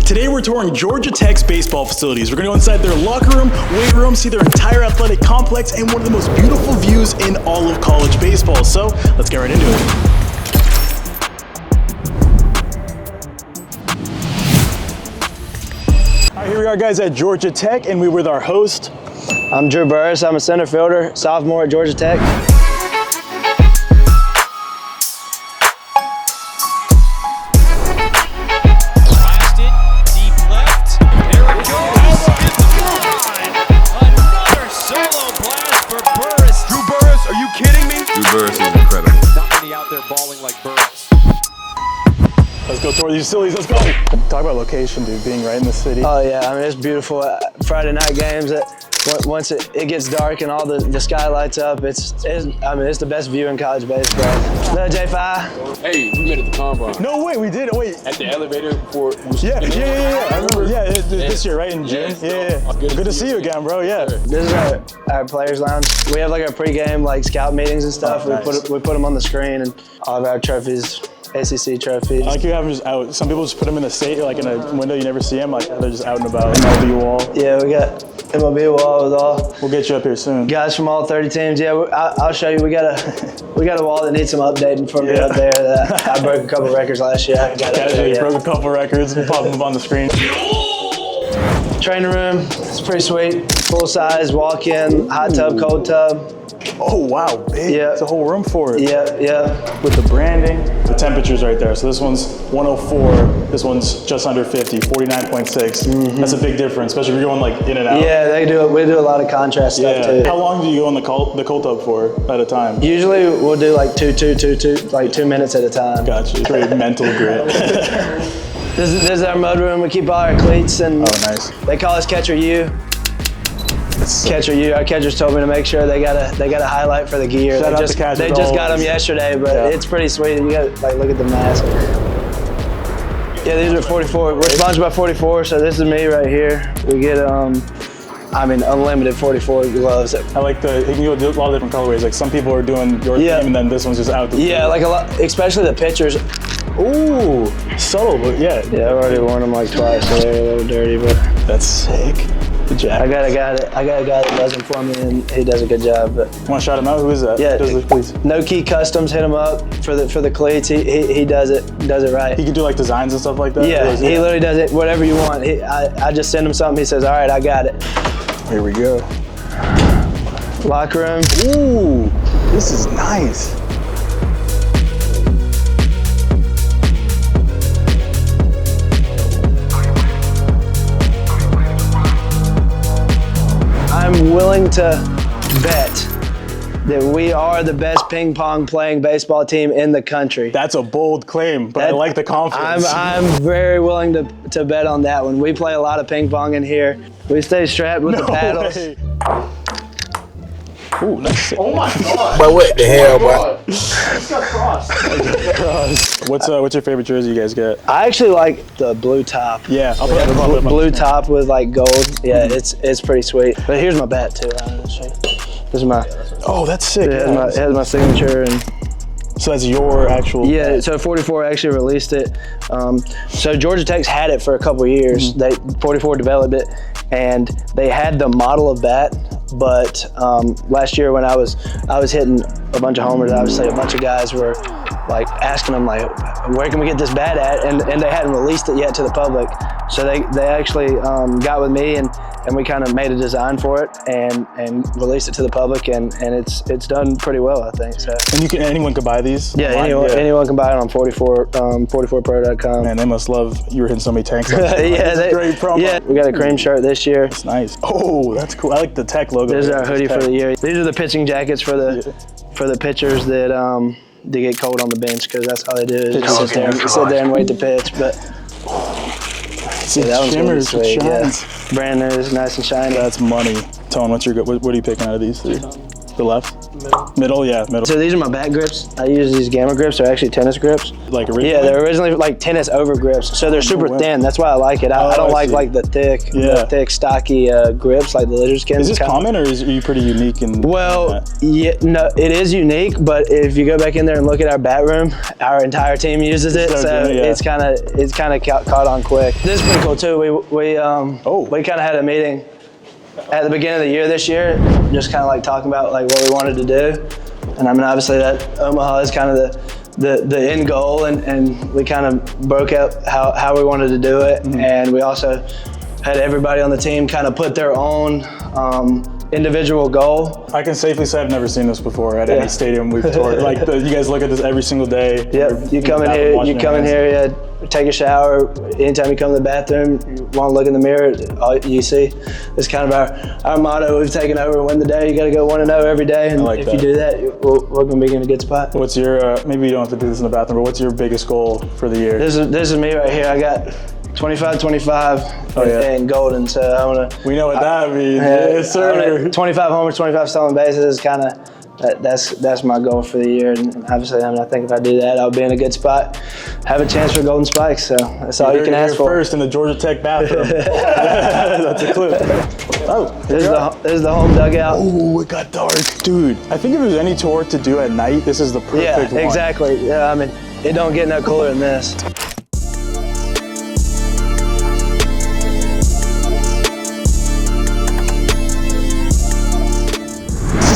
Today we're touring Georgia Tech's baseball facilities. We're gonna go inside their locker room, weight room, see their entire athletic complex, and one of the most beautiful views in all of college baseball. So let's get right into it. All right, here we are guys at Georgia Tech, and we're with our host. I'm Drew Burris. I'm a center fielder, sophomore at Georgia Tech. Let's go tour these facilities, let's go! Talk about location, dude, being right in the city. Oh yeah, I mean, it's beautiful. Friday night games, once it gets dark and all the sky lights up, it's the best view in college baseball. J5. Hey, we met at the combine. No, wait, we did, wait. At the elevator before we Yeah, I remember, this year, right, in June? Yeah. Good to see you again, bro, yeah. This is our players' lounge. We have like our pregame like scout meetings and stuff. Oh, nice. We put them on the screen and all of our trophies. ACC trophies. I like you have them just out. Some people just put them in the state, like in a window, you never see them. Like they're just out and about. MLB wall. Yeah, we got MLB wall with all. We'll get you up here soon. Guys from all 30 teams. Yeah, I'll show you. We got a wall that needs some updating for me up there. That I broke a couple records last year. You broke a couple records and popped them up on the screen. Training room. It's pretty sweet. Full size, walk-in, hot tub, cold tub. Oh wow, big. Yeah. It's a whole room for it. Yeah. With the branding, the temperature's right there. So this one's 104, this one's just under 50, 49.6. That's a big difference, especially if you're going like in and out. Yeah, we do a lot of contrast stuff too. How long do you go in the cold tub for at a time? Usually we'll do like two, like 2 minutes at a time. Gotcha. Great mental grit. This is our mud room. We keep all our cleats and nice. They call us Catcher U. Catcher U. Our catchers told me to make sure they got a highlight for the gear. Shout out to catchers. They just got them yesterday, but it's pretty sweet. You got to look at the mask. Yeah, these are 44. We're sponsored by 44, so this is me right here. We get unlimited 44 gloves. I like you can do a lot of different colorways. Like some people are doing your theme, and then this one's just out. Like a lot, especially the pitchers. Ooh, subtle, but yeah. Yeah, I've already worn them like twice, so they're a little dirty, but that's sick. Good job. I got a guy that does them for me, and he does a good job. But you want to shout him out? Who is that? Yeah, please. No Key Customs. Hit him up for the cleats. He does it right. He can do like designs and stuff like that. Yeah, he literally does it. Whatever you want. I just send him something. He says, "All right, I got it." Here we go. Locker room. Ooh, this is nice. I'm willing to bet that we are the best ping pong playing baseball team in the country. That's a bold claim, but I like the confidence. I'm very willing to bet on that one. We play a lot of ping pong in here. We stay strapped with the paddles. Way. Ooh, nice. Oh my God. But what the hell, bro? It's got cross. What's your favorite jersey you guys get? I actually like the blue top. Yeah, I'll put it blue top with like gold. Yeah, it's pretty sweet. But here's my bat too. This is my. Oh, that's sick. It has my signature and. So that's your actual. Yeah, so 44 actually released it. So Georgia Tech's had it for a couple years. 44 developed it, and they had the model of bat. But last year when I was hitting a bunch of homers, obviously a bunch of guys were like asking them like, where can we get this bat at? And they hadn't released it yet to the public. So they actually got with me and we kind of made a design for it and released it to the public and it's done pretty well, I think. So. And anyone can buy these? Yeah, anyone can buy it on 44pro.com. Man, they must love you were hitting so many tanks. Yeah, great promo. Yeah, we got a cream shirt this year. That's nice. Oh, that's cool. I like the Tech logo. This is our hoodie for the year. These are the pitching jackets for the pitchers that they get cold on the bench because that's all they do is sit there and wait to pitch. But that one's really sweet. Yeah. Brand new, nice and shiny. That's money. Tone, what are you picking out of these three? The left? Middle, yeah, middle. So these are my bat grips. I use these Gamma grips. They're actually tennis grips. like originally? Yeah, they're originally like tennis over grips, so they're super thin. That's why I like it. I don't like the thick, stocky grips like the lizard skin. Is this common, or are you pretty unique in? Well, yeah, no, it is unique. But if you go back in there and look at our bat room, our entire team uses it, so it's kind of caught on quick. This is pretty cool too. We kind of had a meeting at the beginning of the year this year, just kind of like talking about like what we wanted to do. And I mean, obviously that Omaha is kind of the end goal, and we kind of broke out how we wanted to do it. Mm-hmm. And we also had everybody on the team kind of put their own individual goal. I can safely say I've never seen this before at any stadium we've toured. Like you guys look at this every single day. Yep, you come in here, take a shower. Anytime you come to the bathroom, you want to look in the mirror, all you see is kind of our motto. We've taken over, win the day. You got to go 1-0 every day, and if you do that, we're going to be in a good spot. What's your, maybe you don't have to do this in the bathroom, but what's your biggest goal for the year? This is me right here. I got 25-25 and golden, so I want to. We know what that means. Yes, sir. 25 homers, 25 stolen bases is kind of. That's my goal for the year, and obviously, I think if I do that, I'll be in a good spot, have a chance for golden spikes. So that's all you can ask for. First in the Georgia Tech bathroom. That's a clue. Oh, this is the home dugout. Oh, it got dark, dude. I think if there's any tour to do at night, this is the perfect one. Yeah, exactly. Yeah, I mean, it don't get no cooler than this.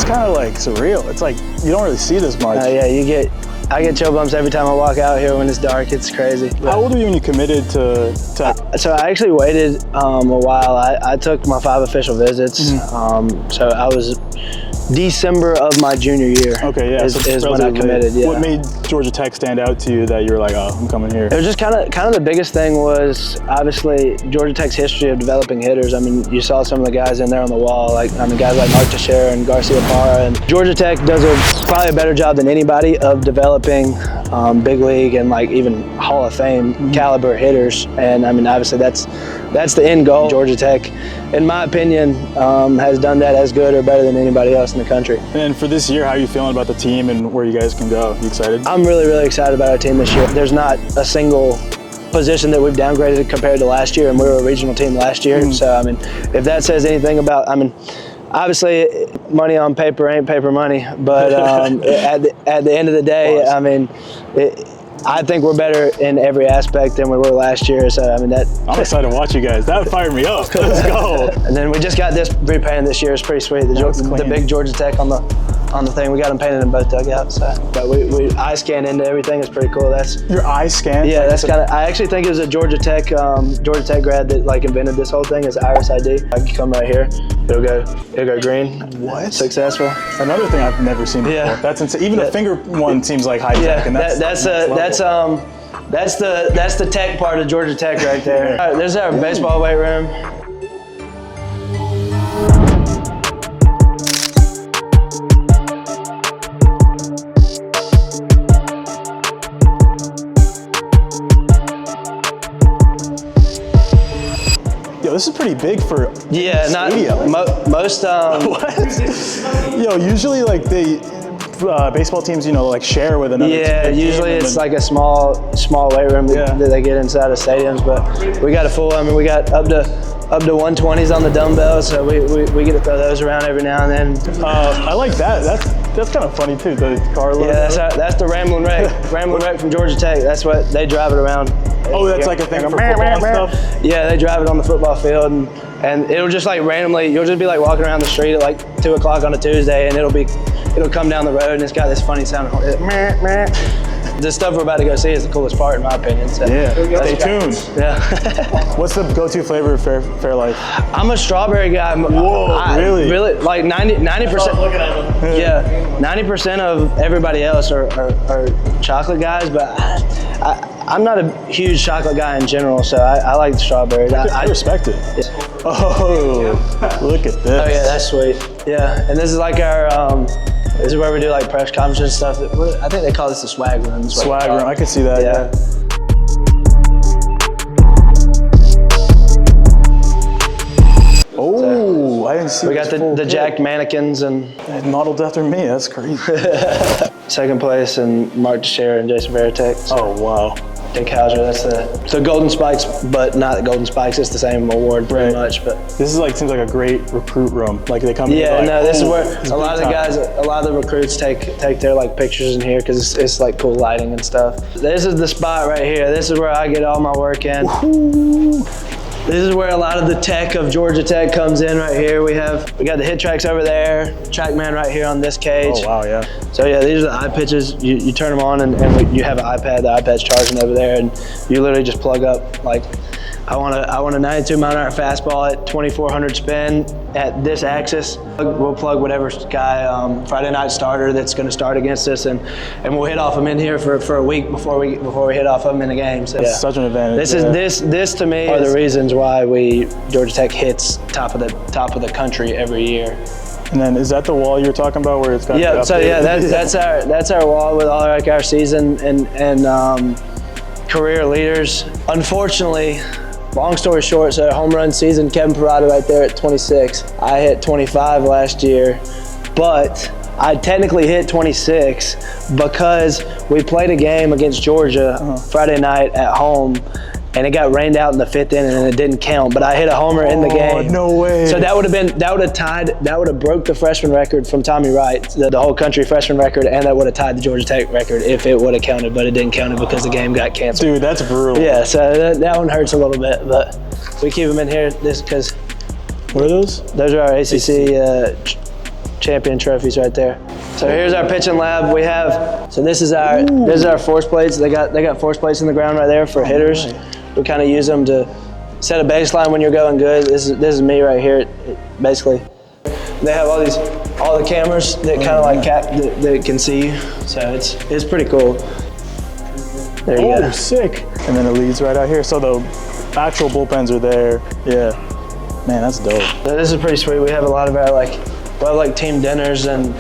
Kind of like surreal. It's like you don't really see this much. Yeah, I get chill bumps every time I walk out here when it's dark. It's crazy. How old were you when you committed to so I actually waited a while. I took my 5 official visits. Mm-hmm. So I was December of my junior year. Okay, yeah. Is when I committed. Yeah. What made Georgia Tech stand out to you that you were like, oh, I'm coming here? It was just kind of the biggest thing was obviously Georgia Tech's history of developing hitters. I mean, you saw some of the guys in there on the wall, like guys like Mark Teixeira and Garcia Parra. And Georgia Tech does probably a better job than anybody of developing big league and like even Hall of Fame caliber hitters. And I mean, obviously that's the end goal. Georgia Tech, in my opinion, has done that as good or better than anybody else in the country. And for this year, how are you feeling about the team and where you guys can go? You excited? I'm really, really excited about our team this year. There's not a single position that we've downgraded compared to last year, and we were a regional team last year. Mm-hmm. So, I mean, if that says anything about, I mean, obviously money on paper ain't paper money, but at the end of the day, I mean, I think we're better in every aspect than we were last year. So I mean I'm excited to watch you guys. That fired me up. Let's go. And then we just got this repainted this year. It's pretty sweet. The big Georgia Tech on the thing. We got them painted in both dugouts. But we eye scan into everything. It's pretty cool. That's your eye scan. Yeah, that's kind of. I actually think it was a Georgia Tech grad that like invented this whole thing. Is Iris ID. I can come right here. It'll go green. What? Successful. Another thing I've never seen before. Yeah. That's insane. Even a finger one seems like high tech. Yeah, and that's the tech part of Georgia Tech right there. All right, there's our baseball weight room. Yo, this is pretty big for most. What? Yo, usually like baseball teams, like share with another team. Yeah, usually it's like a small weight room that they get inside of stadiums, but we got a full. I mean, we got up to 120s on the dumbbells, so we get to throw those around every now and then. I like that. That's kind of funny too. The car logo. Yeah, that's the Ramblin' Wreck from Georgia Tech. That's what they drive it around. Oh, that's like a thing for football and stuff? Yeah, they drive it on the football field, and it'll just like randomly, you'll just be like walking around the street at like 2 o'clock on a Tuesday, and it'll come down the road, and it's got this funny sound. The stuff we're about to go see is the coolest part, in my opinion. So yeah, stay tuned. Yeah. What's the go-to flavor of Fairlife? I'm a strawberry guy. Whoa, really? Really, like 90%. Looking at them. Yeah, 90% of everybody else are chocolate guys, but I'm not a huge chocolate guy in general, so I like the strawberries. I respect it. Yeah. Oh, look at this. Oh yeah, that's sweet. Yeah, and this is like our. This is where we do like press conferences and stuff. I think they call this the swag room. Swag room, I can see that. Yeah. Oh, I didn't see. We got the jacked mannequins and modeled after me. That's crazy. second place, and Mark Teixeira and Jason Veritek. So Oh, wow. Dick Hauser, that's the Golden Spikes, but not the Golden Spikes. It's the same award pretty much. But This is seems like a great recruit room. Like they come in yeah, like, no, this is where it's a lot of the big guys, a lot of the recruits take their pictures in here because it's like cool lighting and stuff. This is the spot right here. This is where I get all my work in. This is where a lot of the tech of Georgia Tech comes in right here. We got the hit tracks over there, TrackMan right here on this cage. Oh, wow, yeah. So yeah, these are the eye pitches. You turn them on and you have an iPad. The iPad's charging over there, and you literally just plug up like, I want a 92 mile an hour fastball at 2400 spin at this axis. We'll plug whatever guy Friday night starter that's going to start against us, and we'll hit off them in here for a week before we hit off them in the game. So That's such an advantage. This to me are the reasons why Georgia Tech hits top of the country every year. And then is that the wall you're talking about where it's got? Yeah. So yeah, that's our wall with all our season and career leaders. Unfortunately. Long story short, so home run season, Kevin Parada right there at 26. I hit 25 last year, but I technically hit 26 because we played a game against Georgia Friday night at home, and it got rained out in the 5th inning and it didn't count, but I hit a homer in the game. No way. So that would have broke the freshman record from Tommy Wright, the whole country freshman record, and that would have tied the Georgia Tech record if it would have counted, but it didn't count it because the game got canceled. Dude, that's brutal. Yeah, so that one hurts a little bit, but we keep them in here because What are those? those are our ACC champion trophies right there. So here's our pitching lab. This is our force plates. They got force plates in the ground right there for hitters. Right. We kind of use them to set a baseline when you're going good. This is me right here. Basically, they have all the cameras that kind of that can see you. So it's pretty cool. There you go. Sick. And then it leads right out here. So the actual bullpens are there. Yeah. Man, that's dope. So this is pretty sweet. We have a lot of our team dinners and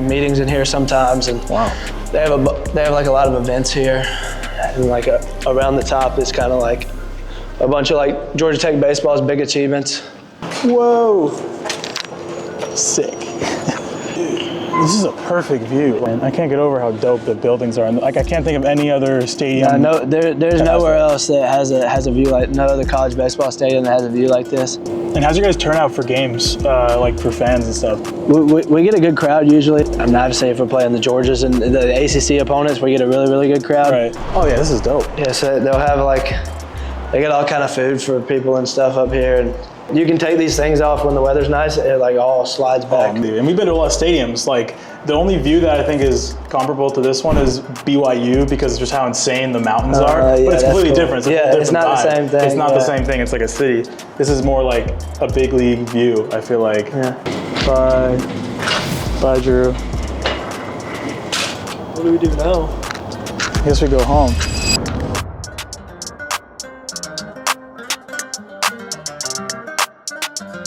meetings in here sometimes. And Wow. they have a lot of events here. And around the top is kind of like a bunch of Georgia Tech baseball's big achievements. Whoa. Sick. This is a perfect view. And I can't get over how dope the buildings are. And I can't think of any other stadium. There's nowhere else that has a view no other college baseball stadium that has a view like this. And how's your guys' turnout for games, for fans and stuff? We get a good crowd usually. I'm not to say if we're playing the Georgias and the ACC opponents, we get a really, really good crowd. Right. Oh yeah, this is dope. Yeah, so they'll have they got all kind of food for people and stuff up here, and you can take these things off when the weather's nice. It all slides back. And we've been to a lot of stadiums. The only view that I think is comparable to this one is BYU because of just how insane the mountains are. Yeah, but it's completely cool. different. It's not the same thing. It's not the same thing. It's like a city. This is more like a big league view, I feel like. Yeah. Bye, Drew. What do we do now? I guess we go home.